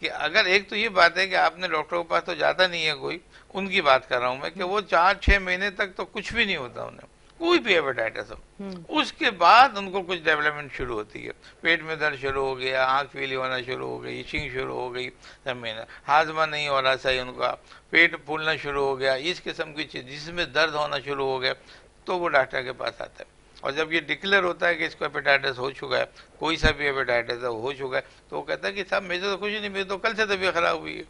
کہ اگر ایک تو یہ بات ہے کہ آپ نے ڈاکٹر کے پاس تو جاتا نہیں ہے کوئی، ان کی بات کر رہا ہوں میں کہ وہ 4-6 مہینے تک تو کچھ بھی نہیں ہوتا انہیں، کوئی بھی ہیپاٹائٹس ہو، اس کے بعد ان کو کچھ ڈیولپمنٹ شروع ہوتی ہے، پیٹ میں درد شروع ہو گیا، آنکھ پیلی ہونا شروع ہو گئی، ایچنگ شروع ہو گئی، ہاضمہ نہیں ہو رہا صحیح ان کا، پیٹ پھولنا شروع ہو گیا، اس قسم کی چیز جس میں درد ہونا شروع ہو گیا، تو وہ ڈاکٹر کے پاس آتا ہے۔ اور جب یہ ڈکلیئر ہوتا ہے کہ اس کو ہیپاٹائٹس ہو چکا ہے، کوئی سا بھی ہیپاٹائٹس ہے ہو چکا ہے، تو وہ کہتا ہے کہ صاحب میرے تو کچھ نہیں، میری تو کل سے طبیعت خراب ہوئی ہے،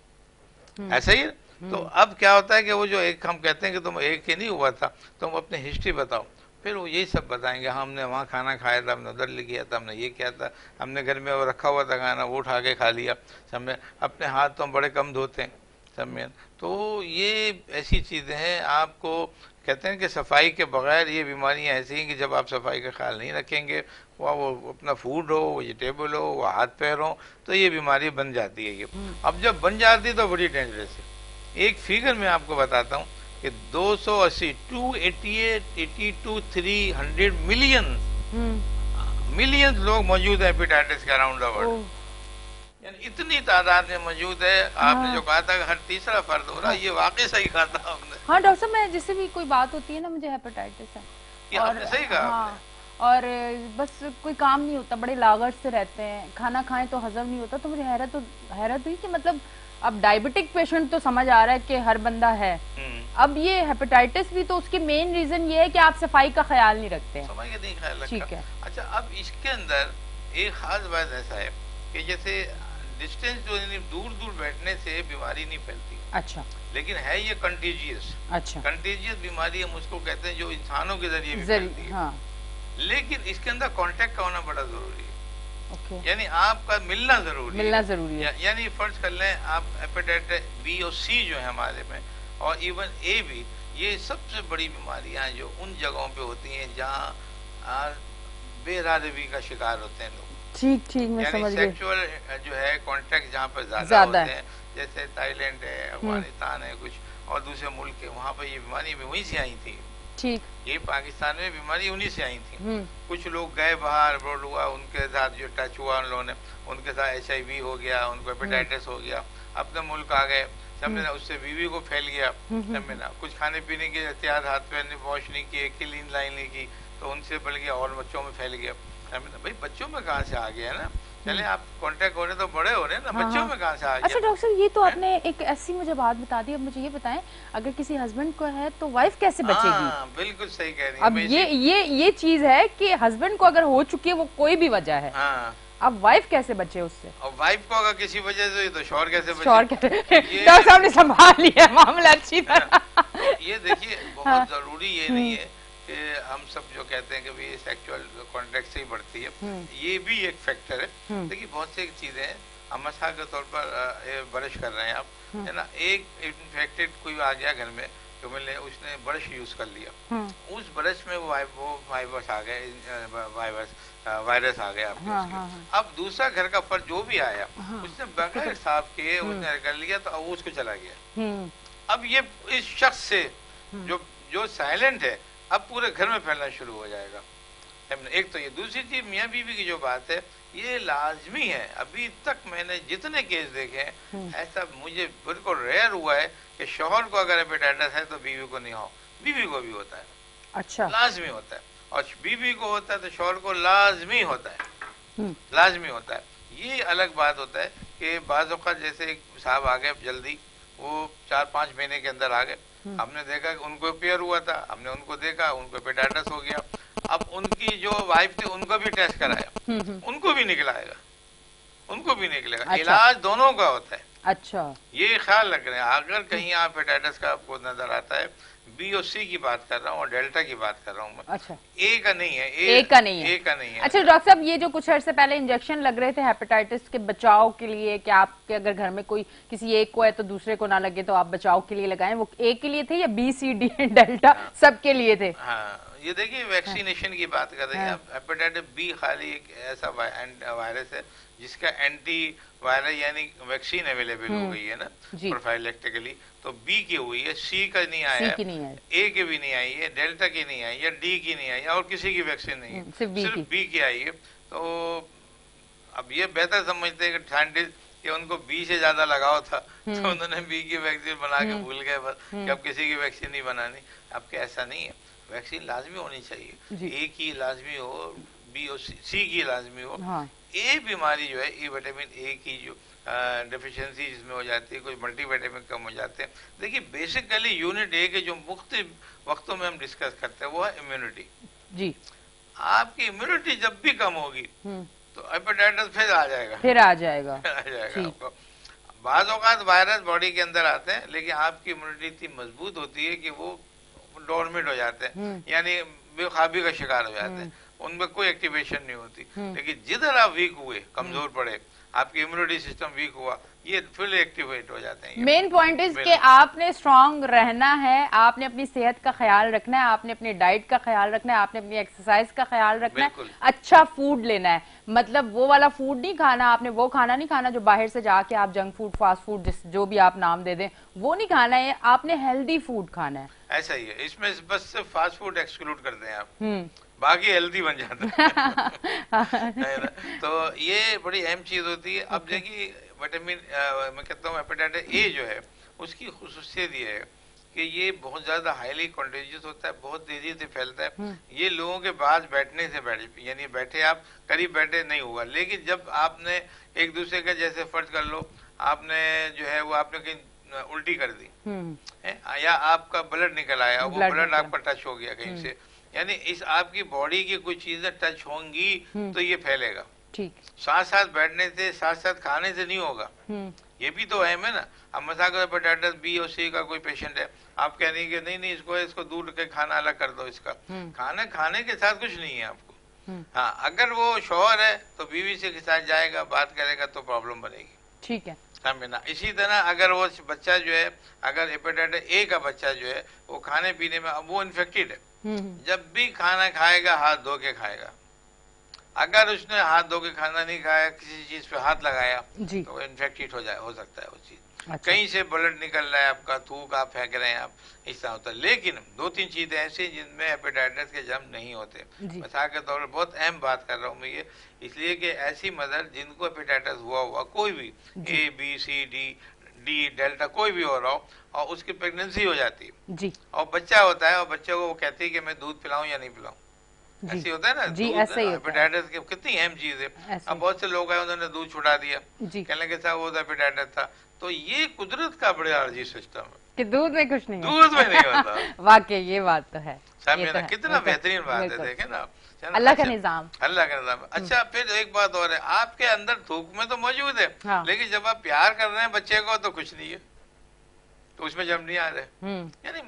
ایسا ہی ہے۔ تو اب کیا ہوتا ہے کہ وہ جو ایک ہم کہتے ہیں کہ تم ایک ہی نہیں ہوا تھا، تم اپنی ہسٹری بتاؤ، پھر وہ یہی سب بتائیں گے، ہم نے وہاں کھانا کھایا تھا، ہم نے ادھر لے گیا تھا، ہم نے یہ کیا تھا، ہم نے گھر میں وہ رکھا ہوا تھا کھانا وہ اٹھا کے کھا لیا، سمجھے، اپنے ہاتھ تو ہم بڑے کم دھوتے ہیں، سمجھے۔ تو یہ ایسی چیزیں ہیں، آپ کو کہتے ہیں کہ صفائی کے بغیر یہ بیماریاں ایسی ہیں کہ جب آپ صفائی کا خیال نہیں رکھیں گے، وہ اپنا فوڈ ہو، ویجیٹیبل ہو، وہ ہاتھ پیر ہو، تو یہ بیماری بن جاتی ہے۔ یہ اب جب بن جاتی ہے تو بڑی ڈینجرس ہے۔ ایک فگر میں آپ کو بتاتا ہوں کہ 280 288 300 ملین لوگ موجود ہیں ہیپاٹائٹس کے اراؤنڈ دا ورلڈ، یعنی اتنی تعداد میں موجود ہے۔ آپ نے جو کہا تھا کہ ہر تیسرا فرد ہو رہا، یہ واقعی صحیح کہا تھا آپ نے۔ ہاں ڈاکٹر صاحب، میں جس سے بھی کوئی بات ہوتی ہے نا، مجھے ہیپاٹائٹس ہے، یہ آپ نے صحیح کہا آپ ہاں، نے۔ اور بس کوئی کام نہیں ہوتا، بڑے لاغر سے رہتے ہیں، کھانا کھائیں تو ہضم نہیں ہوتا، تو مجھے حیرت ہوئی کہ مطلب اب ڈائبٹک پیشنٹ تو سمجھ آ رہا ہے کہ ہر بندہ ہے، اب یہ ہیپاٹائٹس بھی، تو اس کی مین ریزن یہ ہے کہ آپ صفائی کا خیال نہیں رکھتے ہیں۔ صفائی کا نہیں خیال رکھا۔ ٹھیک ہے، اچھا، اب اس کے اندر ایک خاص بات ایسا ہے کہ جیسے ڈسٹینس جو دور دور بیٹھنے سے بیماری نہیں پھیلتی، اچھا لیکن ہے یہ کنٹیجیس، اچھا، کنٹیجیس بیماری ہم اس کو کہتے ہیں جو انسانوں کے ذریعے بھی ذریعہ، پھیلتی ہے، ہاں، لیکن اس کے اندر کانٹیکٹ کا ہونا بڑا ضروری ہے، اوکے، یعنی آپ کا ملنا ضروری ہے، ملنا ضروری ہے، یعنی فرض کر لیں آپ ہیپاٹائٹس بی اور سی جو ہے ہمارے میں، اور ایون اے بھی، یہ سب سے بڑی بیماریاں ہیں جو ان جگہوں پہ ہوتی ہیں جہاں بے ارادگی کا شکار ہوتے ہیں لوگ، ٹھیک ٹھیک، میں یعنی سمجھ گئی، سیکچول جو ہے کانٹیکٹ جہاں پہ زیادہ زیادہ ہوتے ہیں، جیسے تائی لینڈ ہے، افغانستان ہے کچھ، اور دوسرے ملک ہے، وہاں پہ یہ بیماری بھی وہیں سے آئی تھی، ٹھیک، یہ پاکستان میں بیماری انہی سے آئی تھی، کچھ لوگ گئے باہر ابروڈ ہوا، ان کے ساتھ جو ٹچ ہوا ان لوگوں نے، ان کے ساتھ HIV ہو گیا، ان کو ہیپاٹائٹس ہو گیا، اپنے ملک آ گئے، سمجھنا، اس سے بیوی کو پھیل گیا، سمجھنا، کچھ کھانے پینے کے احتیاط، ہاتھ پیر نے واش نہیں کیے، کلین لائن نہیں کی، تو ان سے بڑھ گیا اور بچوں میں پھیل گیا، سمجھنا، بھائی بچوں میں کہاں سے آ گیا نا، چلے آپ کانٹیکٹ ہو رہے تو بڑے ہو رہے ہیں نا، بچوں میں کہاں سے آ گیا۔ اچھا ڈاکٹر صاحب، یہ تو آپ نے ایک ایسی مجھے بات بتا دی، اب مجھے یہ بتائیں، اگر کسی ہسبینڈ کو ہے تو وائف کیسے بچے گی؟ ہاں بالکل صحیح کہہ رہی ہیں۔ اب یہ چیز ہے کہ ہسبینڈ کو اگر ہو چکی ہے، وہ کوئی بھی وجہ ہے، ہاں، اب وائف کیسے بچے اس سے؟ اور وائف کو اگر کسی وجہ سے تو شوہر کیسے بچے؟ شوہر ڈاکٹر صاحب نے سنبھال لیا معاملہ اچھی طرح۔ یہ دیکھیے بہت ضروری یہ نہیں ہے کہ ہم سب جو کہتے ہیں کہ سیکچوئل کانٹیکٹ سے ہی بڑھتی ہے، یہ بھی ایک فیکٹر ہے۔ دیکھیے بہت سی چیزیں ہیں، ہم مثال کے طور پر برش کر رہے ہیں آپ، ہے نا، ایک انفیکٹڈ کوئی آ گیا گھر میں، تو اس نے برش یوز کر لیا، اس برش میں وہ وائرس آ گئے، وائرس آ گیا آپ کے، اب دوسرا گھر کا فرد جو بھی آیا، اس نے بغیر صاف کیے اس نے کر لیا، تو اب اس کو چلا گیا، اب یہ اس شخص سے جو سائلنٹ ہے، اب پورے گھر میں پھیلنا شروع ہو جائے گا۔ ایک تو یہ، دوسری چیز میاں بیوی کی جو بات ہے، یہ لازمی ہے، ابھی تک میں نے جتنے کیس دیکھے ہیں، ایسا مجھے بالکل ریئر ہوا ہے کہ شوہر کو اگر ہیپاٹائٹس ہے تو بیوی کو نہیں ہو، بیوی کو بھی ہوتا ہے، اچھا، لازمی ہوتا ہے، اور بیوی کو ہوتا ہے تو شوہر کو لازمی ہوتا ہے، لازمی ہوتا ہے۔ یہ الگ بات ہوتا ہے کہ بعض اوقات جیسے ایک صاحب آ گئے جلدی، وہ 4-5 مہینے کے اندر آ گئے، ہم نے دیکھا کہ ان کو پیئر ہوا تھا، ہم نے ان کو دیکھا ان کو ہیپاٹائٹس ہو گیا، اب ان کی جو وائف تھی ان کو بھی ٹیسٹ کرایا، ان کو بھی نکلائے گا، ان کو بھی نکلے گا، علاج دونوں کا ہوتا ہے۔ اچھا، یہ خیال رکھ رہے ہیں، اگر کہیں آپ ہیپاٹائٹس کا آپ کو نظر آتا ہے، بی اور سی کی بات کر رہا ہوں اور ڈیلٹا کی بات کر رہا ہوں میں، اچھا، اے کا نہیں ہے، اے کا نہیں ہے، اے کا نہیں ہے۔ اچھا ڈاکٹر صاحب، یہ جو کچھ عرصے پہلے انجیکشن لگ رہے تھے ہیپاٹائٹس کے بچاؤ کے لیے کہ آپ کے اگر گھر میں کوئی کسی ایک کو ہے تو دوسرے کو نہ لگے، تو آپ بچاؤ کے لیے لگائیں، وہ اے کے لیے تھے یا بی سی ڈی ڈیلٹا سب کے لیے تھے؟ ہاں، یہ دیکھیے ویکسینیشن کی بات کر رہے ہیں آپ، ہیپاٹائٹس بی خالی ایک ایسا وائرس ہے جس کا اینٹی وائرس یعنی ویکسین اویلیبل ہو گئی ہے نا پروفائلیکٹیکلی، تو بی کی ہوئی ہے، سی کا نہیں آیا ہے، اے کی بھی نہیں آئی ہے، ڈیلٹا کی نہیں آئی ہے، ڈی کی نہیں آئی ہے، اور کسی کی ویکسین نہیں ہے، صرف بی کی آئی ہے۔ تو اب یہ بہتر سمجھتے ہیں کہ سائنٹسٹ کہ ان کو بی سے زیادہ لگاؤ تھا تو انہوں نے بی کی ویکسین بنا کے بھول گئے بس کہ اب کسی کی ویکسین نہیں بنانی. اب کہ ایسا نہیں ہے, ویکسین لازمی ہونی چاہیے, اے کی لازمی ہو, بی اور سی کی لازمی ہو. اے بیماری جو ہے, ای وٹامن اے کی جو ڈیفیشنسی جس میں ہو جاتی ہے, کوئی ملٹی وٹامن کم ہو جاتے ہیں. دیکھیے بیسیکلی یونٹ اے کے جو مختلف وقتوں میں ہم ڈسکس کرتے ہیں وہ ہے امیونٹی. جی, آپ کی امیونٹی جب بھی کم ہوگی تو ہیپیٹائٹس پھر آ جائے گا, آ جائے گا آپ کو. بعض اوقات وائرس باڈی کے اندر آتے ہیں لیکن آپ کی امیونٹی اتنی مضبوط ہوتی ہے کہ وہ ڈورمنٹ ہو جاتے ہیں, یعنی بے خوابی کا شکار ہو جاتے ہیں, ان میں کوئی ایکٹیویشن نہیں ہوتی. لیکن جدھر آپ ویک ہوئے, کمزور پڑے, آپ کی امیونٹی سسٹم ویک ہوا, یہ فل ایکٹیویٹ ہو جاتے ہیں. مین پوائنٹ از کہ آپ نے اسٹرانگ رہنا ہے, آپ نے اپنی صحت کا خیال رکھنا ہے, آپ نے اپنی ڈائٹ کا خیال رکھنا ہے, آپ نے اپنی ایکسرسائز کا خیال رکھنا ہے, اچھا فوڈ لینا ہے. مطلب وہ والا فوڈ نہیں کھانا, آپ نے وہ کھانا نہیں کھانا جو باہر سے جا کے آپ جنک فوڈ, فاسٹ فوڈ, جو بھی آپ نام دے دیں, وہ نہیں کھانا ہے. آپ نے ہیلدی فوڈ کھانا ہے. ایسا ہی ہے, اس میں بس صرف فاسٹ فوڈ ایکسکلوڈ کر دیں آپ, باقی ہیلدی بن جاتا ہے. تو یہ بڑی اہم چیز ہوتی ہے. اب دیکھیے وٹامن, میں کہتا ہوں ہیپیٹائٹس اے جو ہے اس کی خصوصیت یہ ہے کہ یہ بہت زیادہ ہائیلی کنٹیجیس ہوتا ہے, بہت تیزی سے پھیلتا ہے. یہ لوگوں کے پاس بیٹھنے سے یعنی بیٹھے آپ قریب بیٹھے نہیں ہوگا, لیکن جب آپ نے ایک دوسرے کا, جیسے فرض کر لو آپ نے جو ہے وہ آپ نے کہیں الٹی کر دی یا آپ کا بلڈ نکل آیا, وہ بلڈ آپ کا ٹچ ہو گیا کہیں سے, یعنی اس آپ کی باڈی کی کچھ چیزیں ٹچ ہوں گی تو یہ پھیلے گا. ساتھ ساتھ بیٹھنے سے, ساتھ ساتھ کھانے سے نہیں ہوگا. یہ بھی تو اہم ہے نا. اب مثلا ہیپیٹائٹس بی اور سی کا کوئی پیشنٹ ہے, آپ کہہ رہی کہ نہیں اس کو دور کے کھانا الگ کر دو, اس کا کھانا کھانے کے ساتھ کچھ نہیں ہے آپ کو. ہاں, اگر وہ شوہر ہے تو بیوی سے کے ساتھ جائے گا, بات کرے گا تو پرابلم بنے گی. ٹھیک ہے, سمجھنا. اسی طرح اگر وہ بچہ جو ہے, اگر ہیپیٹائٹس اے کا بچہ جو ہے وہ کھانے پینے میں, اب وہ انفیکٹڈ ہے, جب بھی کھانا کھائے گا ہاتھ دھو کے کھائے گا. اگر اس نے ہاتھ دھو کے کھانا نہیں کھایا, کسی چیز پہ ہاتھ لگایا تو وہ انفیکٹڈ ہو سکتا ہے وہ چیز. کہیں سے بلڈ نکل رہا ہے آپ کا, تھوک آپ پھینک رہے ہیں آپ, اس طرح ہوتا ہے. لیکن 2-3 چیزیں ایسی جن میں ہیپیٹائٹس کے جرم نہیں ہوتے. مثال کے طور پر بہت اہم بات کر رہا ہوں میں یہ, اس لیے کہ ایسی مدر جن کو ہیپیٹائٹس ہوا کوئی بھی, اے بی سی ڈی ڈیلٹا کوئی بھی ہو رہا ہو, اور اس کی پریگننسی ہو جاتی ہے اور بچہ ہوتا ہے, اور بچے کو وہ کہتی ہے کہ میں دودھ پلاؤں یا نہیں پلاؤں. ایسی ہوتا ہے نا, ہیپیٹائٹس کی کتنی اہم چیز ہے. اب بہت سے لوگ ہیں انہوں نے دودھ چھڑا دیا, کہنے لگے صاحب وہ ہیپیٹائٹس تھا. تو یہ قدرت کا بڑا عجیب سسٹم ہے کہ دودھ میں کچھ نہیں, دودھ میں نہیں ہوتا. واقعی یہ بات تو ہے, کتنا بہترین بات ہے, دیکھیں نا, اللہ کا نظام, اللہ کا نظام. اچھا پھر ایک بات اور ہے, آپ کے اندر تھوک میں تو موجود ہے, لیکن جب آپ پیار کر رہے ہیں بچے کو تو کچھ نہیں ہے, تو اس میں جب نہیں آ رہے. یعنی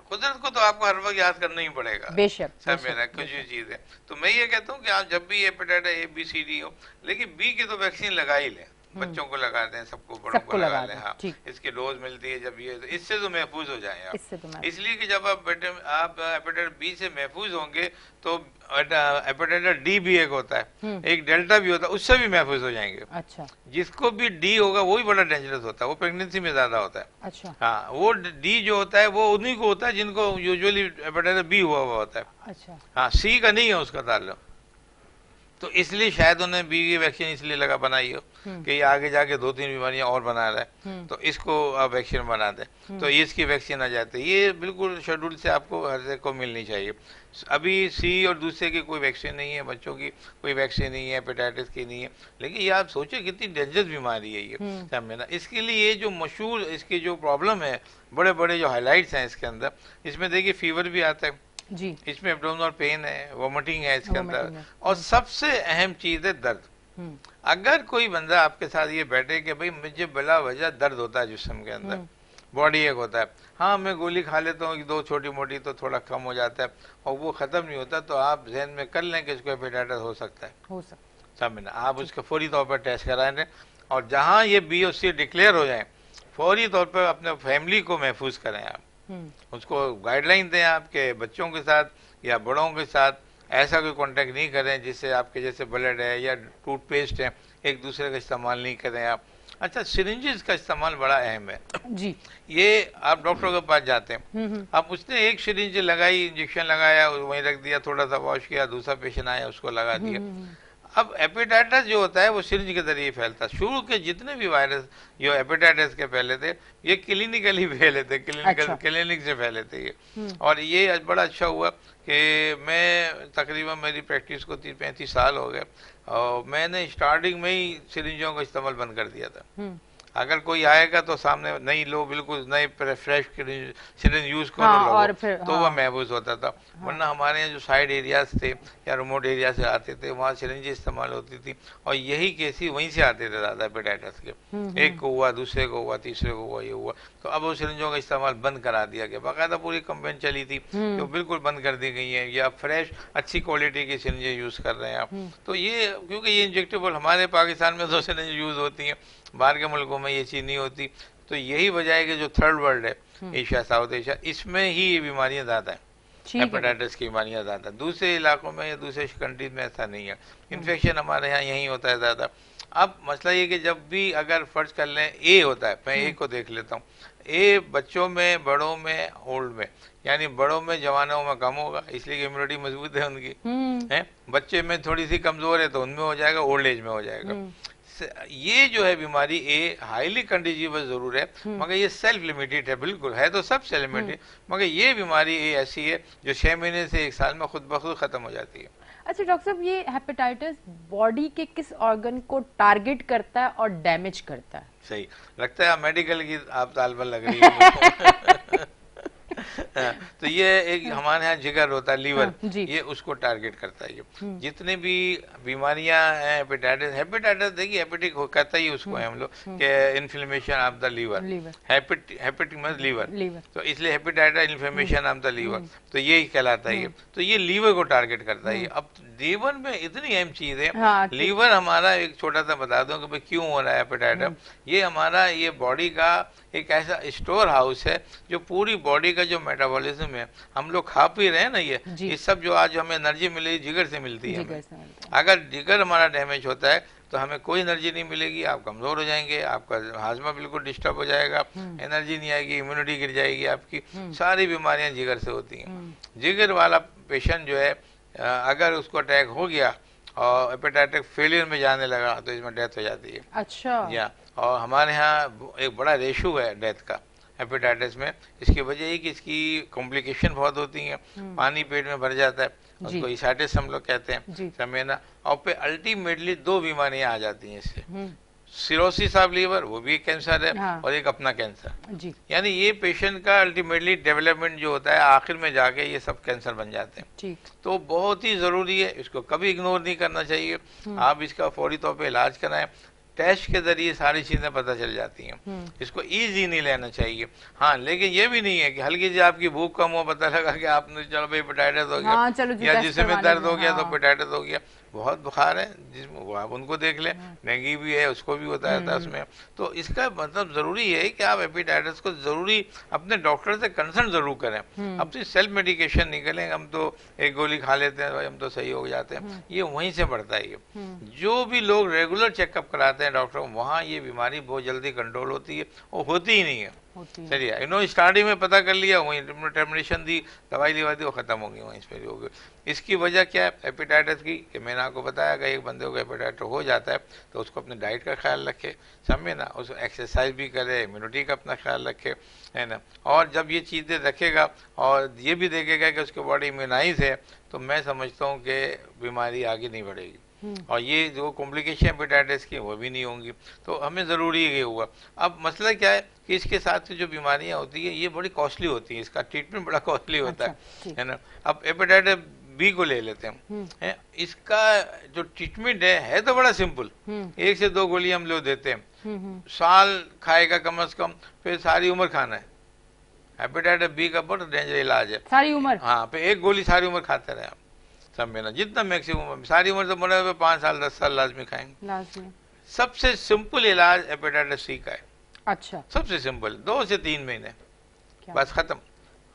قدرت کو تو آپ کو ہر وقت یاد کرنا ہی پڑے گا, بے شک, سب میرا کچھ چیز ہے. تو میں یہ کہتا ہوں کہ آپ جب بھی ہیپیٹائٹس اے بی سی ڈی ہو, لیکن بی کی تو ویکسین لگا ہی لیں, بچوں کو لگا دیں, سب کو بڑوں کو لگا لیں. ہاں, اس کی ڈوز ملتی ہے جب, یہ اس سے تو محفوظ ہو جائیں آپ. اس لیے کہ جب آپ ہیپیٹائٹس بی سے محفوظ ہوں گے تو ہیپیٹائٹس ڈی بھی ایک ہوتا ہے, ایک ڈیلٹا بھی ہوتا ہے, اس سے بھی محفوظ ہو جائیں گے. اچھا, جس کو بھی ڈی ہوگا وہی بڑا ڈینجرس ہوتا ہے, وہ پریگننسی میں زیادہ ہوتا ہے. اچھا, ہاں, وہ ڈی جو ہوتا ہے وہ انہی کو ہوتا ہے جن کو یوزولی ہیپیٹائٹس بی ہوا ہوتا ہے. اچھا, ہاں, سی کا نہیں ہے اس کا تعلق. تو اس لیے شاید انہوں نے بی کی ویکسین اس لیے بنائی ہو کہ یہ آگے جا کے 2-3 بیماریاں اور بنا رہا ہے, تو اس کو آپ ویکسین بنا دیں تو اس کی ویکسین آ جاتی ہے. یہ بالکل شیڈول سے آپ کو ہر ایک کو ملنی چاہیے. ابھی سی اور دوسرے کی کوئی ویکسین نہیں ہے, بچوں کی کوئی ویکسین نہیں ہے, ہیپیٹائٹس کی نہیں ہے. لیکن یہ آپ سوچیں کتنی ڈینجرس بیماری ہے یہ, سمجھنا. اس کے لیے یہ جو مشہور اس کی جو پرابلم ہے, بڑے بڑے جو ہائی لائٹس ہیں اس کے اندر, اس میں دیکھیے فیور بھی آتا ہے, اس میں ایبڈومینل پین ہے, وومٹنگ ہے اس کے اندر, اور سب سے اہم چیز ہے درد. اگر کوئی بندہ آپ کے ساتھ یہ بیٹھے کہ بھئی مجھے بلا وجہ درد ہوتا ہے جسم کے اندر, باڈی ایک ہوتا ہے, ہاں میں گولی کھا لیتا ہوں 2 چھوٹی موٹی تو تھوڑا کم ہو جاتا ہے, اور وہ ختم نہیں ہوتا, تو آپ ذہن میں کر لیں کہ اس کو ہیپیٹائٹس ہو سکتا ہے, سمجھنا. آپ اس کا فوری طور پر ٹیسٹ کرائیں لیں, اور جہاں یہ بی اور سی ڈکلیئر ہو جائیں فوری طور پر اپنے فیملی کو محفوظ کریں. آپ اس کو گائیڈ لائن دیں آپ کے بچوں کے ساتھ یا بڑوں کے ساتھ ایسا کوئی کانٹیکٹ نہیں کریں جس سے آپ کے جیسے بلڈ ہے یا ٹوتھ پیسٹ ہے, ایک دوسرے کا استعمال نہیں کریں آپ. اچھا, سرنجز کا استعمال بڑا اہم ہے. یہ آپ ڈاکٹر کے پاس جاتے ہیں, اب اس نے ایک سرنج لگائی, انجیکشن لگایا, وہیں رکھ دیا, تھوڑا سا واش کیا, دوسرا پیشنٹ آیا اس کو لگا دیا. اب ایپیٹائٹس جو ہوتا ہے وہ سرنج کے ذریعے پھیلتا ہے. شروع کے جتنے بھی وائرس جو ایپیٹائٹس کے پھیلے تھے یہ کلینکلی پھیلے تھے, کلینک سے پھیلے تھے یہ. اور یہ بڑا اچھا ہوا کہ میں تقریباً میری پریکٹس کو 35 سال ہو گئے اور میں نے اسٹارٹنگ میں ہی سرنجوں کا استعمال بند کر دیا تھا. اگر کوئی آئے گا تو سامنے نہیں لو, بالکل نئے فریش سرنج یوز کرو تو وہ محفوظ ہوتا تھا. ورنہ ہمارے یہاں جو سائڈ ایریاز تھے یا ریموٹ ایریا سے آتے تھے وہاں سرنجیں استعمال ہوتی تھی اور یہی کیس وہیں سے آتے تھے زیادہ ایپیٹائٹس کے. ایک کو ہوا, دوسرے کو ہوا, تیسرے کو ہوا, یہ ہوا. تو اب وہ سرنجوں کا استعمال بند کرا دیا گیا. باقاعدہ پوری کمپین چلی تھی جو بالکل بند کر دی گئی ہیں, یا فریش اچھی کوالٹی کی سرنجیں یوز کر رہے ہیں آپ. تو یہ کیونکہ یہ انجیکٹیبل ہمارے پاکستان میں 2 سرنج یوز ہوتی ہیں, باہر کے ملکوں میں یہ چیز نہیں ہوتی. تو یہی وجہ ہے کہ جو تھرڈ ورلڈ ہے, ایشیا, ساؤتھ ایشیا, اس میں ہی یہ بیماریاں زیادہ ہیں, ہیپیٹائٹس کی بیماریاں زیادہ. دوسرے علاقوں میں یا دوسرے کنٹریز میں ایسا نہیں ہے. انفیکشن ہمارے یہاں یہیں ہوتا ہے زیادہ. اب مسئلہ یہ کہ جب بھی اگر فرض کر لیں اے ہوتا ہے, میں اے کو دیکھ لیتا ہوں, اے بچوں میں, بڑوں میں, اولڈ میں, یعنی بڑوں میں جوانوں میں کم ہوگا اس لیے کہ امیونٹی مضبوط ہے ان کی. بچے میں تھوڑی سی کمزور ہے تو ان میں ہو جائے گا, اولڈ ایج میں ہو جائے گا. یہ جو ہے بیماری اے ہائیلی کنٹیجیبل ضرور ہے مگر یہ سیلف لمیٹڈ ہے, بالکل ہے تو سب سے لمیٹڈ, مگر یہ بیماری اے ایسی ہے جو 6 مہینے سے 1 سال میں خود بخود ختم ہو جاتی ہے. اچھا ڈاکٹر صاحب, یہ ہیپیٹائٹس باڈی کے کس آرگن کو ٹارگٹ کرتا ہے اور ڈیمیج کرتا ہے؟ صحیح لگتا ہے میڈیکل کی آپ طالبہ لگ رہی ہے. تو یہ ایک ہمارے ہاں جگر ہوتا ہے, لیور, یہ اس کو ٹارگٹ کرتا ہے. یہ جتنے بھی بیماریاں ہیں ہیپیٹائٹس دیکھیے ہیپیٹک کہتا ہی اس کو ہم لوگ کہ inflammation of the liver, hepatic مطلب لیور, تو اس لیے hepatitis inflammation of the liver, تو یہی کہلاتا ہے. تو یہ لیور کو ٹارگٹ کرتا ہے. اب لیور میں اتنی اہم چیز ہے, لیور ہمارا ایک چھوٹا سا بتا دوں کہ کیوں ہو رہا ہے ہیپیٹائٹس. یہ ہمارا یہ باڈی کا ایک ایسا اسٹور ہاؤس ہے جو پوری باڈی کا جو میٹابولزم ہے, ہم لوگ کھا پی رہے ہیں نا, یہ سب جو آج ہمیں انرجی ملے جگر سے ملتی ہے. اگر جگر ہمارا ڈیمیج ہوتا ہے تو ہمیں کوئی انرجی نہیں ملے گی, آپ کمزور ہو جائیں گے, آپ کا ہاضمہ بالکل ڈسٹرب ہو جائے گا, انرجی نہیں آئے گی, امیونٹی گر جائے گی آپ کی. ساری بیماریاں جگر سے ہوتی ہیں. جگر والا پیشنٹ جو ہے اگر اس کو اٹیک ہو گیا اور ہیپیٹائٹک فیلئر میں جانے لگا تو اس میں ڈیتھ ہو جاتی ہے. اچھا. اور ہمارے ہاں ایک بڑا ریشو ہے ڈیتھ کا ہیپیٹائٹس میں. اس کی وجہ یہ کہ اس کی کمپلیکیشن بہت ہوتی ہیں, پانی پیٹ میں بھر جاتا ہے, اس کو ایسائٹس ہم لوگ کہتے ہیں, سمینا. اور پھر الٹیمیٹلی 2 بیماریاں آ جاتی ہیں اس سے, سیروسس آف لیور, وہ بھی کینسر ہے, اور ایک اپنا کینسر. یعنی یہ پیشنٹ کا الٹیمیٹلی ڈیولپمنٹ جو ہوتا ہے آخر میں جا کے یہ سب کینسر بن جاتے ہیں. تو بہت ہی ضروری ہے, اس کو کبھی اگنور نہیں کرنا چاہیے. آپ اس کا فوری طور پہ علاج کرائیں, ٹیسٹ کے ذریعے ساری چیزیں پتہ چل جاتی ہیں. اس کو ایزی نہیں لینا چاہیے. ہاں لیکن یہ بھی نہیں ہے کہ ہلکی سی آپ کی بھوک کم ہو, پتہ لگا کہ آپ نے چلو بھائی ہیپیٹائٹس ہو گیا, یا جسم میں درد ہو گیا تو ہیپیٹائٹس ہو گیا. بہت بخار ہے جس میں وہ آپ ان کو دیکھ لیں, ڈینگی بھی ہے اس کو بھی ہوتا ہے اس میں. تو اس کا مطلب ضروری ہے کہ آپ ہیپیٹائٹس کو ضروری اپنے ڈاکٹر سے کنسلٹ ضرور کریں. اپنی سیلف میڈیکیشن نہیں کریں, ہم تو ایک گولی کھا لیتے ہیں ہم تو صحیح ہو جاتے ہیں, یہ وہیں سے بڑھتا ہے. جو بھی لوگ ریگولر چیک اپ کراتے ہیں ڈاکٹر, وہاں یہ بیماری بہت جلدی کنٹرول ہوتی ہے, وہ ہوتی ہی نہیں ہے. چلیے انہوں نے اسٹارٹنگ میں پتہ کر لیا, وہیں ٹرمنیشن دی, دوائی دوا دی, وہ ختم ہو گئی وہیں اس پہ ہو گئی. اس کی وجہ کیا ہے ہیپیٹائٹس کی, کہ میں نے آپ کو بتایا کہ ایک بندے کو ہیپیٹائٹس ہو جاتا ہے تو اس کو اپنے ڈائٹ کا خیال رکھے, سمجھے نا, اس کو ایکسرسائز بھی کرے, امیونٹی کا اپنا خیال رکھے, ہے نا. اور جب یہ چیزیں رکھے گا اور یہ بھی دیکھے گا کہ اس کی باڈی امیونائز ہے, تو میں سمجھتا ہوں کہ بیماری آگے نہیں بڑھے گی. اور یہ جو کمپلیکیشن ہیپیٹائٹس کی وہ بھی نہیں ہوں گی. تو ہمیں ضروری یہ ہوا. اب مسئلہ کیا ہے کہ اس کے ساتھ جو بیماریاں ہوتی ہیں یہ بڑی کاسٹلی ہوتی ہیں, اس کا ٹریٹمنٹ بڑا کاسٹلی ہوتا ہے نا. اب ہیپیٹائٹس بی کو لے لیتے ہیں, اس کا جو ٹریٹمنٹ ہے تو بڑا سمپل, 1 سے 2 گولی ہم لوگ دیتے ہیں, سال کھائے گا کم از کم, پھر ساری عمر کھانا ہے. ہیپیٹائٹس بی کا بہت ڈینجر علاج ہے, ساری عمر. ہاں, پھر 1 گولی ساری عمر کھاتے رہے آپ, سمجھنا, جتنا میکسیمم ساری عمر سے مرے ہوئے 5 سال 10 سال لازمی کھائیں گے. سب سے سمپل علاج ہیپیٹائٹس سی کا ہے. اچھا, سب سے سمپل, 2 سے 3 مہینے بس ختم.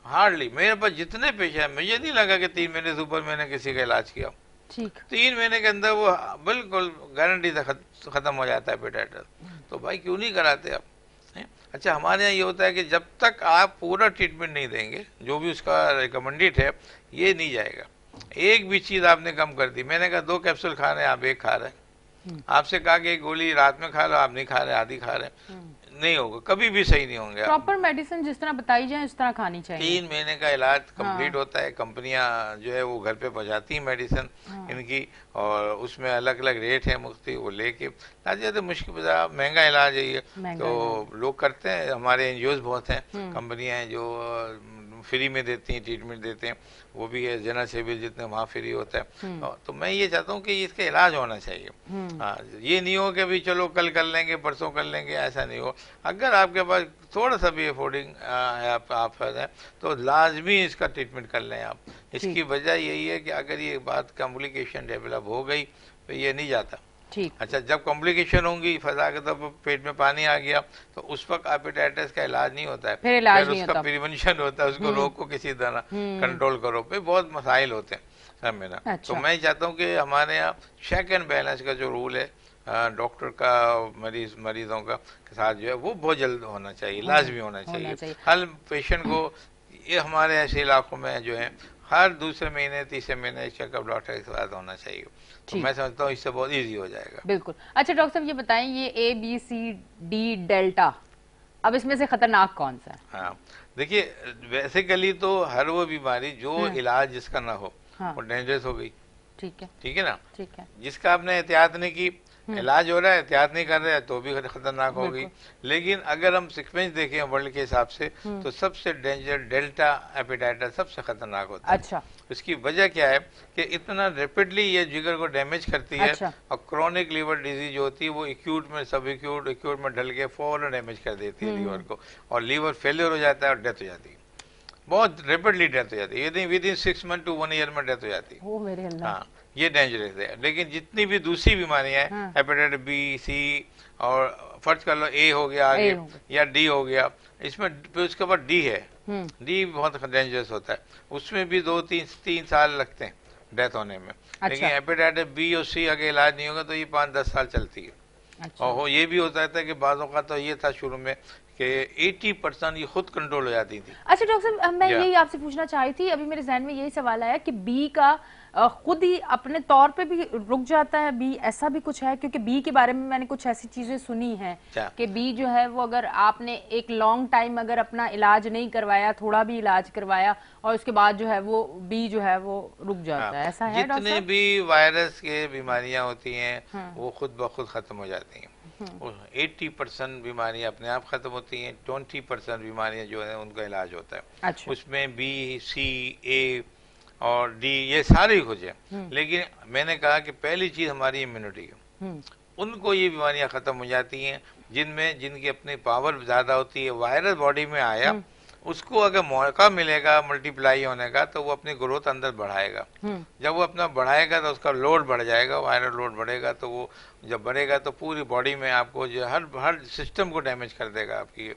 ہارڈلی میرے پاس جتنے پیشنٹ ہیں, مجھے نہیں لگا کہ 3 مہینے سے اوپر میں نے کسی کا علاج کیا. 3 مہینے کے اندر وہ بالکل گارنٹی سے ختم ہو جاتا ہے ہیپیٹائٹس. تو بھائی کیوں نہیں کراتے آپ؟ اچھا, ہمارے یہاں یہ ہوتا ہے کہ جب تک آپ پورا ٹریٹمنٹ نہیں دیں گے جو بھی اس کا ریکمنڈیڈ ہے, یہ نہیں جائے گا. ایک بھی چیز آپ نے کم کر دی. میں نے کہا 2 کیپسول کھا رہے ہیں, آپ 1 کھا رہے ہیں. آپ سے کہا کہ ایک گولی رات میں کھا لو, آپ نہیں کھا رہے, آدھی کھا رہے ہیں. نہیں ہوگا, کبھی بھی صحیح نہیں ہوں گے. پراپر میڈیسن جس طرح بتائی جائیں اس طرح کھانی چاہیے. 3 مہینے کا علاج کمپلیٹ ہوتا ہے. کمپنیاں جو ہے وہ گھر پہ پہنچاتی ہیں میڈیسن ان کی, اور اس میں الگ الگ ریٹ ہیں مختلف, وہ لے کے تو مشکل مہنگا علاج ہے یہ. تو لوگ کرتے ہیں, ہمارے NGOs بہت ہیں, کمپنیاں ہیں جو فری میں دیتی ہیں, ٹریٹمنٹ دیتے ہیں, وہ بھی ہے جنا سیول جتنے وہاں فری ہوتا ہے. تو میں یہ چاہتا ہوں کہ اس کا علاج ہونا چاہیے. یہ نہیں ہو کہ ابھی چلو کل کر لیں گے, پرسوں کر لیں گے, ایسا نہیں ہو. اگر آپ کے پاس تھوڑا سا بھی افورڈنگ آپ ہے تو لازمی اس کا ٹریٹمنٹ کر لیں آپ. اس کی وجہ یہی ہے کہ اگر یہ بات کمپلیکیشن ڈیولپ ہو گئی تو یہ نہیں جاتا. اچھا, جب کمپلیکیشن ہوں گی, فضا کے طور پر پیٹ میں پانی آ گیا, تو اس وقت ہیپیٹائٹس کا علاج نہیں ہوتا ہے, پھر اس کا پریونشن ہوتا ہے, اس کو روکو کسی طرح, کنٹرول کرو, پھر بہت مسائل ہوتے ہیں میرا. تو میں چاہتا ہوں کہ ہمارے یہاں چیک اینڈ بیلنس کا جو رول ہے ڈاکٹر کا مریضوں کا ساتھ جو ہے وہ بہت جلد ہونا چاہیے, لازمی ہونا چاہیے. ہر پیشنٹ کو, یہ ہمارے ایسے علاقوں میں جو ہے ہر دوسرے مہینے تیسرے مہینے چیک اپ ڈاکٹر کے ساتھ ہونا چاہیے. تو میں سمجھتا ہوں اس سے بہت ایزی ہو جائے گا. بالکل. اچھا ڈاکٹر صاحب یہ بتائیں, یہ ABCD ڈیلٹا, اب اس میں سے خطرناک کون سا ہے؟ ہاں دیکھیے, بیسیکلی تو ہر وہ بیماری جو علاج جس کا نہ ہو وہ ڈینجرس ہو گئی. ٹھیک ہے نا. جس کا آپ نے احتیاط نہیں کی, علاج ہو رہا ہے, احتیاط نہیں کر رہے تو بھی خطرناک ہوگی. لیکن اگر ہم سیکوینس دیکھیں ورلڈ کے حساب سے تو سب سے ڈینجر ڈیلٹا ہیپیٹائٹس سب سے خطرناک ہوتا ہے. اچھا, اس کی وجہ کیا ہے کہ اتنا ریپڈلی یہ جگر کو ڈیمیج کرتی ہے, اور کرونک لیور ڈیزیز جو ہوتی ہے وہ ایکیوٹ میں سب ایکیوٹ میں ڈل کے فوراً ڈیمیج کر دیتی ہے لیور کو, اور لیور فیلئر ہو جاتا ہے اور ڈیتھ ہو جاتی ہے. بہت ریپڈلی ڈیتھ ہو جاتی ہے, with in 6 months to 1 year میں ڈیتھ ہو جاتی ہے. ہاں, یہ ڈینجرس ہے. لیکن جتنی بھی دوسری بیماریاں ہیں, ہیپیٹائٹس B, C, اور فرض کر لو A ہو گیا آگے یا D ہو گیا, اس میں پھر اس کے بعد D ہے. D بہت ڈینجرس ہوتا ہے, اس میں بھی 2-3 سال لگتے ہیں ڈیتھ ہونے میں. لیکن ہیپیٹائٹس B اور C اگر علاج نہیں ہوگا تو یہ 5-10 سال چلتی ہے. اور یہ بھی ہوتا ہے کہ بعض اوقات تو یہ تھا شروع میں کہ 80% یہ خود کنٹرول ہو جاتی تھی. اچھا ڈاکٹر صاحب, میں یہی آپ سے پوچھنا چاہی تھی, ابھی میرے ذہن میں یہی سوال آیا کہ B کا خود ہی اپنے طور پہ بھی رک جاتا ہے, B ایسا بھی کچھ ہے؟ کیونکہ B کے بارے میں نے کچھ ایسی چیزیں سنی ہیں کہ B جو ہے وہ اگر آپ نے ایک لانگ ٹائم اگر اپنا علاج نہیں کروایا, تھوڑا بھی علاج کروایا, اور اس کے بعد جو ہے وہ B جو ہے وہ رک جاتا ہے. ایسا ہے ڈاکٹر صاحب؟ جتنے بھی وائرس کے بیماریاں ہوتی ہیں وہ خود بخود ختم ہو جاتی ہیں. 80% بیماریاں اپنے آپ ختم ہوتی ہیں, 20% بیماریاں جو ہیں ان کا علاج ہوتا ہے. اس میں B, C, A اور D یہ سارے ہی کچھ ہیں. لیکن میں نے کہا کہ پہلی چیز ہماری امیونٹی ہے. ان کو یہ بیماریاں ختم ہو جاتی ہیں جن کی اپنی پاور زیادہ ہوتی ہے. وائرس باڈی میں آیا, اس کو اگر موقع ملے گا ملٹیپلائی ہونے کا تو وہ اپنی گروتھ اندر بڑھائے گا. جب وہ اپنا بڑھائے گا تو اس کا لوڈ بڑھ جائے گا, وائرل لوڈ بڑھے گا, تو وہ جب بڑھے گا تو پوری باڈی میں آپ کو جو ہر سسٹم کو ڈیمیج کر دے گا آپ کی.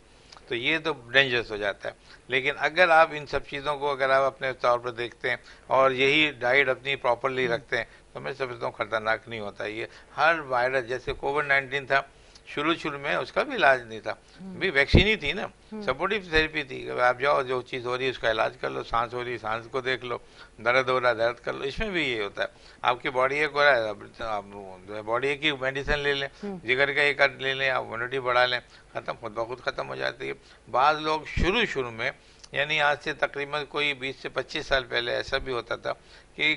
تو یہ تو ڈینجرس ہو جاتا ہے. لیکن اگر آپ ان سب چیزوں کو اگر آپ اپنے طور پر دیکھتے ہیں اور یہی ڈائٹ اپنی پراپرلی رکھتے ہیں تو میں سمجھتا ہوں خطرناک نہیں ہوتا. یہ ہر وائرس جیسے کووڈ-19 تھا, شروع میں اس کا بھی علاج نہیں تھا, بھی ویکسین ہی تھی نا, سپورٹیو تھیراپی تھی. آپ جاؤ جو چیز ہو رہی ہے اس کا علاج کر لو, سانس ہو رہی ہے سانس کو دیکھ لو, درد ہو رہا ہے درد کر لو. اس میں بھی یہ ہوتا ہے, آپ کی باڈی ایک ہو رہا ہے, آپ باڈی کی میڈیسن لے لیں, جگر کا ایک لے لیں, آپ امیونٹی بڑھا لیں, ختم, خود بخود ختم ہو جاتی ہے. بعض لوگ شروع میں, یعنی آج سے تقریباً کوئی 20 سے 25 سال پہلے ایسا بھی ہوتا تھا کہ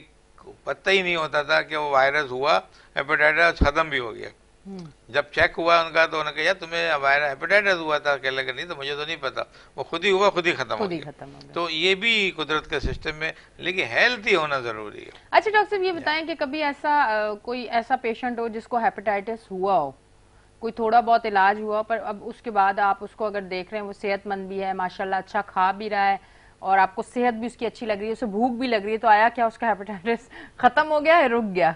پتہ ہی نہیں ہوتا تھا کہ وہ وائرس ہوا, ہیپیٹائٹس ختم بھی ہو گیا. جب چیک ہوا ان کا تو انہوں نے کہا یار تمہیں ہیپیٹائٹس ہوا تھا, کہنے لگا نہیں تو مجھے تو نہیں پتا, وہ خود ہی ہوا خود ہی ختم ہو گیا. تو یہ بھی قدرت کے سسٹم میں, لیکن ہیلتھی ہونا ضروری ہے. اچھا ڈاکٹر صاحب یہ بتائیں کہ کبھی کوئی ایسا پیشنٹ ہو جس کو ہیپیٹائٹس ہوا ہو, کوئی تھوڑا بہت علاج ہوا, پر اب اس کے بعد آپ اس کو اگر دیکھ رہے ہیں وہ صحت مند بھی ہے, ماشاءاللہ اچھا کھا بھی رہا ہے, اور آپ کو صحت بھی اس کی اچھی لگ رہی ہے, اسے بھوک بھی لگ رہی ہے, تو آیا کیا اس کا ہیپیٹائٹس ختم ہو گیا ہے, رک گیا؟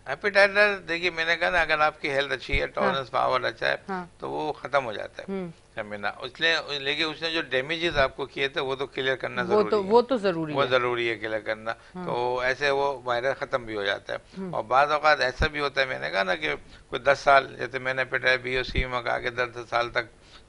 ہیپیٹائٹس دیکھیے میں نے کہا نا, اگر آپ کی ہیلتھ اچھی ہے, ٹالرنس پاور اچھا ہے, تو وہ ختم ہو جاتا ہے. لیکن اس نے جو ڈیمیجز آپ کو کیے تھے وہ تو کلیئر کرنا ضروری ہے, وہ تو ضروری ہے کلیئر کرنا. تو ایسے وہ وائرس ختم بھی ہو جاتا ہے. اور بعض اوقات ایسا بھی ہوتا ہے, میں نے کہا نا کہ کوئی 10 سال, جیسے میں نے ہیپیٹائٹس B اور C میں کہا کہ 10 سال تک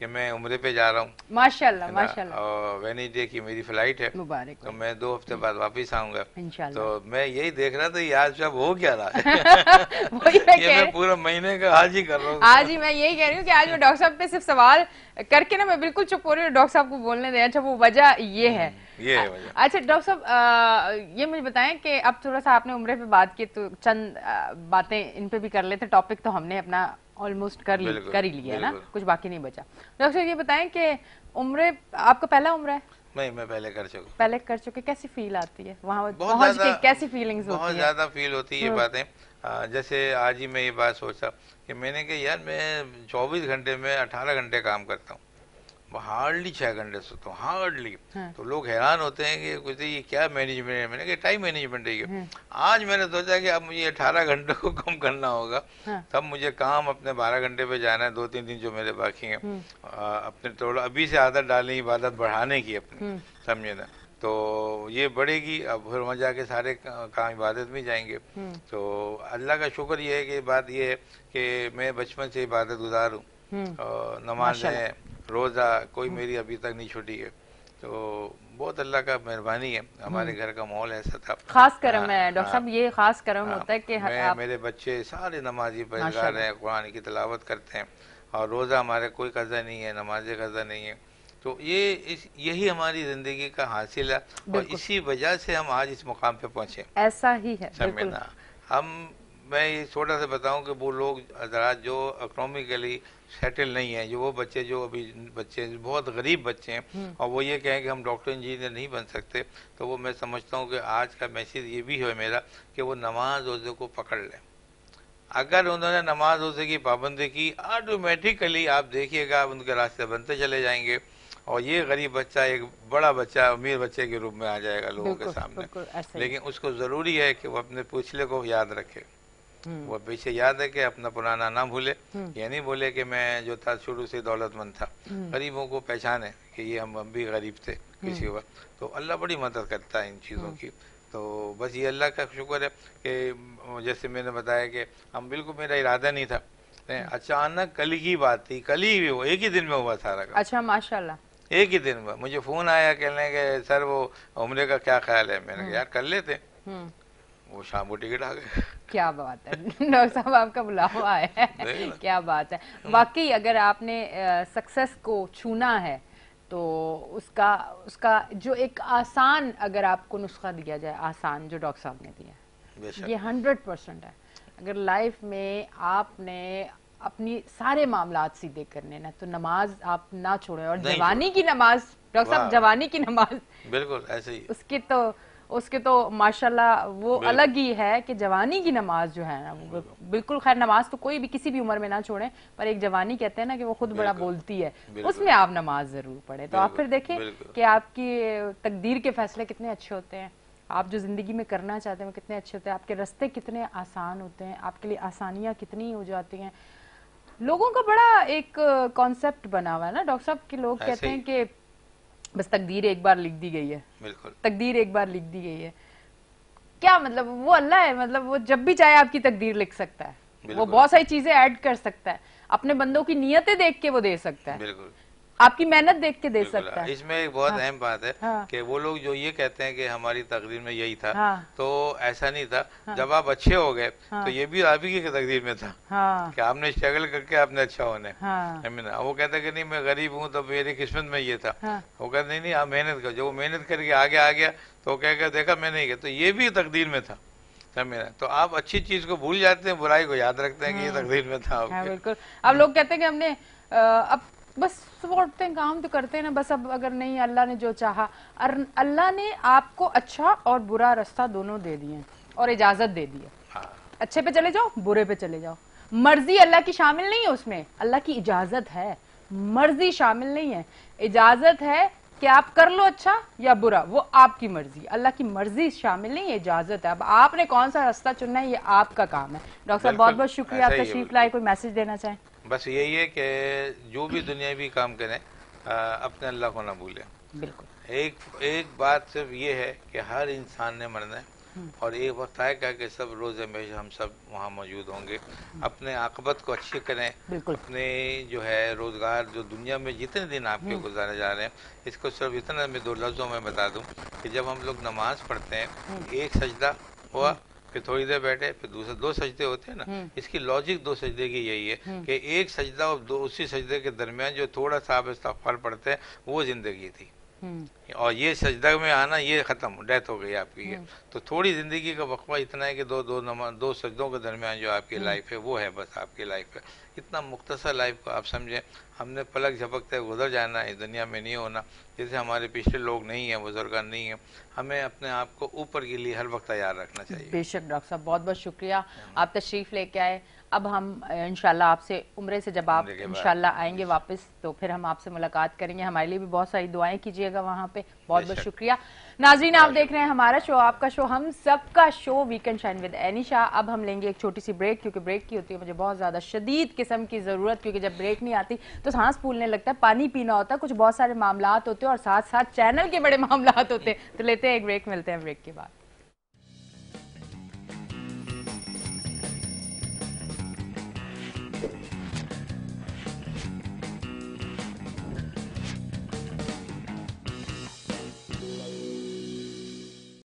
کہ میں عمرے پہ جا رہا ہوں ماشاءاللہ ماشاءاللہ، اور وینسڈے کی میری فلائٹ ہے، مبارک تو میں 2 ہفتے بعد واپس آؤں گا. انشاءاللہ. تو میں یہی دیکھ رہا تھا یہ آج شب ہو کیا رہا ہے. وہی میں یہ کہہ میں پورا مہینے کا آج ہی کر رہا ہوں. آج ہی میں یہی کہہ رہی ہوں کہ آج میں ڈاکٹر صاحب پہ صرف سوال کر کے نا میں بالکل چپ ہو رہی ہوں، ڈاکٹر صاحب کو بولنے دیں. اچھا وہ وجہ یہ ہے. یہ ہے وجہ. اچھا ڈاکٹر صاحب یہ مجھے بتائیں کہ اب تھوڑا سا آپ نے عمرے پہ بات کی تو چند باتیں ان پہ بھی کر لیتے. ٹاپک تو ہم نے اپنا آلموسٹ کر ہی لیا ہے نا، کچھ باقی نہیں بچا. ڈاکٹر صاحب یہ بتائیں کہ عمرے آپ کا پہلا عمرہ ہے؟ میں پہلے کر چکا. پہلے کر چکے. کیسی فیل آتی ہے وہاں پہنچ کے، کیسی فیلنگز ہوتی ہیں؟ بہت زیادہ فیل ہوتی ہے یہ باتیں. جیسے آج ہی میں یہ بات سوچا کہ میں نے کہا یار میں 24 گھنٹے میں 18 گھنٹے کام کرتا ہوں، ہارڈلی 6 گھنٹے سوتا ہوں، ہارڈلی. تو لوگ حیران ہوتے ہیں کہ کچھ یہ کیا مینجمنٹ ہے. میں نے کہا ٹائم مینجمنٹ ہے یہ. آج میں نے سوچا کہ اب مجھے 18 گھنٹوں کو کم کرنا ہوگا، تب مجھے کام اپنے 12 گھنٹے پہ جانا ہے. 2-3 دن جو میرے باقی ہیں اپنے تھوڑا ابھی سے عادت ڈالنی، عبادت بڑھانے کی اپنی، سمجھے نا. تو یہ بڑھے گی، اب پھر وہاں جا کے سارے کام عبادت میں جائیں گے. تو اللہ کا شکر یہ ہے کہ بات یہ ہے کہ میں بچپن سے عبادت گزار ہوں، اور نمازیں روزہ کوئی میری ابھی تک نہیں چھوٹی ہے. تو بہت اللہ کا مہربانی ہے. ہمارے گھر کا ماحول ایسا تھا، خاص کرم ہے ڈاکٹر صاحب. یہ خاص کرم ہوتا ہے کہ میرے بچے سارے نمازی پرہیزگار ہیں، قرآن کی تلاوت کرتے ہیں، اور روزہ ہمارے کوئی قضا نہیں ہے، نماز قضا نہیں ہے. تو یہی ہماری زندگی کا حاصل ہے، اور اسی وجہ سے ہم آج اس مقام پہ پہنچے. ایسا ہی ہے سمجھنا. میں یہ چھوٹا سا بتاؤں کہ وہ لوگ حضرات جو اکنامکلی سیٹل نہیں ہیں، جو وہ بچے جو ابھی بچے بہت غریب بچے ہیں، اور وہ یہ کہیں کہ ہم ڈاکٹر انجینئر نہیں بن سکتے، تو وہ میں سمجھتا ہوں کہ آج کا میسیج یہ بھی ہے میرا کہ وہ نماز روزے کو پکڑ لیں. اگر انہوں نے نماز روزے کی پابندی کی، آٹومیٹیکلی آپ دیکھیے گا ان کے راستے بنتے چلے جائیں گے، اور یہ غریب بچہ ایک بڑا بچہ امیر بچے کے روپ میں آ جائے گا لوگوں کے سامنے. لیکن اس کو ضروری ہے کہ وہ اپنے پچھلے کو یاد رکھے. وہ پیچھے یاد ہے کہ اپنا پرانا نہ بھولے. یہ نہیں بولے کہ میں جو تھا شروع سے دولت مند تھا. غریبوں کو پہچانے کہ یہ ہم بھی غریب تھے کسی وقت. تو اللہ بڑی مدد کرتا ہے ان چیزوں کی. تو بس یہ اللہ کا شکر ہے کہ جیسے میں نے بتایا کہ ہم بالکل میرا ارادہ نہیں تھا، اچانک کل کی بات تھی، کل ہی وہ ایک ہی دن میں ہوا سارا کام. اچھا ماشاءاللہ. ایک ہی دن میں مجھے فون آیا کہنے کہ سر وہ عمرے کا کیا خیال ہے. میں نے کہا یار کر لیتے. وہ شام کو ٹکٹ آ گئے. کیا بات ہے ڈاکٹر صاحب، آپ کا بلاوا ہے. کیا بات ہے. واقعی اگر آپ نے سکسیس کو چھونا ہے تو اس کا جو ایک آسان، اگر آپ کو نسخہ دیا جائے آسان جو ڈاکٹر صاحب نے دیا ہے، یہ 100% ہے. اگر لائف میں آپ نے اپنی سارے معاملات سیدھے کرنے نا تو نماز آپ نہ چھوڑیں. اور جوانی کی نماز ڈاکٹر صاحب، جوانی کی نماز بالکل ایسے ہی اس کے تو ماشاءاللہ وہ الگ ہی ہے کہ جوانی کی نماز جو ہے نا وہ بالکل. خیر نماز تو کوئی بھی کسی بھی عمر میں نہ چھوڑیں، پر ایک جوانی کہتے ہیں نا کہ وہ خود بڑا بولتی ہے، اس میں آپ نماز ضرور پڑھیں. تو آپ پھر دیکھیں کہ آپ کی تقدیر کے فیصلے کتنے اچھے ہوتے ہیں، آپ جو زندگی میں کرنا چاہتے ہیں وہ کتنے اچھے ہوتے ہیں، آپ کے راستے کتنے آسان ہوتے ہیں، آپ کے لیے آسانیاں کتنی ہو جاتی ہیں. لوگوں کا بڑا ایک کانسیپٹ بنا ہوا ہے نا ڈاکٹر صاحب کہ لوگ کہتے ہیں کہ بس تقدیر ایک بار لکھ دی گئی ہے. بالکل تقدیر ایک بار لکھ دی گئی ہے. کیا مطلب؟ وہ اللہ ہے، مطلب وہ جب بھی چاہے آپ کی تقدیر لکھ سکتا ہے. وہ بہت ساری چیزیں ایڈ کر سکتا ہے، اپنے بندوں کی نیتیں دیکھ کے وہ دے سکتا ہے. بالکل آپ کی محنت دیکھ کے دے سکتا ہے. اس میں ایک بہت اہم بات ہے کہ وہ لوگ جو یہ کہتے ہیں کہ ہماری تقدیر میں یہی تھا، تو ایسا نہیں تھا. جب آپ اچھے ہو گئے تو یہ بھی آپ ہی کی تقدیر میں تھا کہ آپ نے اسٹرگل کر کے آپ نے اچھا ہونا ہے. وہ کہتے کہ نہیں میں غریب ہوں تو میری قسمت میں یہ تھا. وہ کہتے نہیں آپ محنت کرو. جو محنت کر کے آگے آ گیا تو وہ کہہ کے دیکھا میں نہیں گیا، تو یہ بھی تقدیر میں تھا. تو آپ اچھی چیز کو بھول جاتے ہیں، برائی کو یاد رکھتے ہیں کہ یہ تقدیر میں تھا. بالکل. اب لوگ کہتے ہیں کہ ہم نے اب بس صبح اٹھتے ہیں کام تو کرتے ہیں نا، بس اب اگر نہیں اللہ نے جو چاہا. اللہ نے آپ کو اچھا اور برا راستہ دونوں دے دیے اور اجازت دے دی ہے. اچھے پہ چلے جاؤ، برے پہ چلے جاؤ. مرضی اللہ کی شامل نہیں ہے اس میں، اللہ کی اجازت ہے. مرضی شامل نہیں ہے، اجازت ہے کہ آپ کر لو اچھا یا برا، وہ آپ کی مرضی. اللہ کی مرضی شامل نہیں ہے، اجازت ہے. اب آپ نے کون سا راستہ چننا ہے یہ آپ کا کام ہے. ڈاکٹر صاحب بہت بہت شکریہ، آپ تشریف لائے. کوئی میسج دینا چاہیں؟ بس یہی ہے کہ جو بھی دنیاوی کام کریں اپنے اللہ کو نہ بھولیں. بالکل. ایک بات صرف یہ ہے کہ ہر انسان نے مرنا ہے، اور ایک وقت آئے گا کہ سب روز ہمیشہ ہم سب وہاں موجود ہوں گے. اپنے عاقبت کو اچھی کریں. اپنے جو ہے روزگار جو دنیا میں جتنے دن آپ کے گزارے جا رہے ہیں, اس کو صرف اتنا میں 2 لفظوں میں بتا دوں کہ جب ہم لوگ نماز پڑھتے ہیں, ایک سجدہ ہوا, پھر تھوڑی دیر بیٹھے, پھر دوسرے 2 سجدے ہوتے ہیں نا. اس کی لاجک 2 سجدے کی یہی ہے کہ ایک سجدہ اور اسی سجدے کے درمیان جو تھوڑا سا آپ استغفار پڑھتے ہیں وہ زندگی تھی, اور یہ سجدہ میں آنا یہ ختم, ڈیتھ ہو گئی آپ کی. تو تھوڑی زندگی کا وقفہ اتنا ہے کہ 2 سجدوں کے درمیان جو آپ کی لائف ہے وہ ہے بس آپ کی لائف ہے. اتنا مختصر لائف کو آپ سمجھیں. ہم نے پلک جھپکتے گزر جانا ہے, اس دنیا میں نہیں ہونا. جیسے ہمارے پچھلے لوگ نہیں ہیں, بزرگان نہیں ہیں, ہمیں اپنے آپ کو اوپر کے لیے ہر وقت تیار رکھنا چاہیے. بے شک ڈاکٹر صاحب, بہت بہت شکریہ, آپ تشریف لے کے آئے. اب ہم انشاءاللہ آپ سے عمرے سے جب آپ انشاءاللہ آئیں گے واپس تو پھر ہم آپ سے ملاقات کریں گے. ہمارے لیے بھی بہت ساری دعائیں کیجیے گا وہاں پہ. بہت بہت شکریہ. ناظرین, آپ دیکھ رہے ہیں ہمارا شو, آپ کا شو, ہم سب کا شو, ویکنڈ شائن ود اینشا. اب ہم لیں گے ایک چھوٹی سی بریک, کیونکہ بریک کی ہوتی ہے مجھے بہت زیادہ شدید قسم کی ضرورت, کیونکہ جب بریک نہیں آتی تو سانس پھولنے لگتا ہے, پانی پینا ہوتا ہے, کچھ بہت سارے معاملات ہوتے ہیں اور ساتھ ساتھ چینل کے بڑے معاملات ہوتے ہیں. تو لیتے ہیں ایک بریک, ملتے ہیں بریک کے بعد.